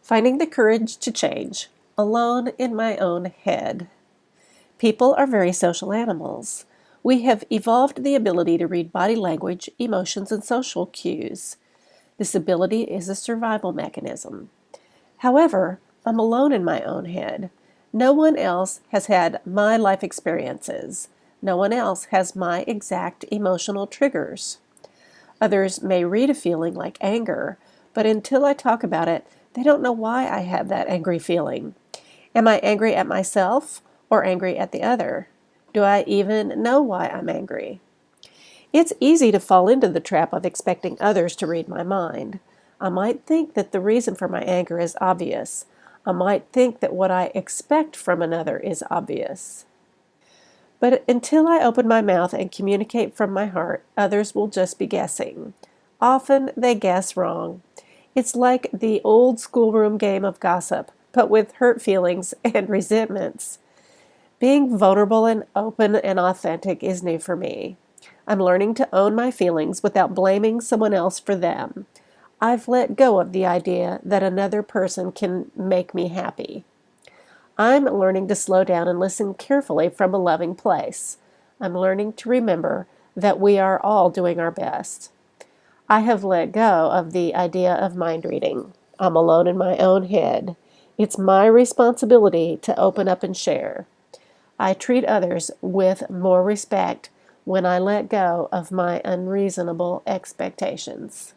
Finding the courage to change, alone in my own head. People are very social animals. We have evolved the ability to read body language, emotions, and social cues. This ability is a survival mechanism. However, I'm alone in my own head. No one else has had my life experiences. No one else has my exact emotional triggers. Others may read a feeling like anger, but until I talk about it, they don't know why I have that angry feeling. Am I angry at myself or angry at the other? Do I even know why I'm angry? It's easy to fall into the trap of expecting others to read my mind. I might think that the reason for my anger is obvious. I might think that what I expect from another is obvious. But until I open my mouth and communicate from my heart, others will just be guessing. Often they guess wrong. It's like the old schoolroom game of gossip, but with hurt feelings and resentments. Being vulnerable and open and authentic is new for me. I'm learning to own my feelings without blaming someone else for them. I've let go of the idea that another person can make me happy. I'm learning to slow down and listen carefully from a loving place. I'm learning to remember that we are all doing our best. I have let go of the idea of mind reading. I'm alone in my own head. It's my responsibility to open up and share. I treat others with more respect when I let go of my unreasonable expectations.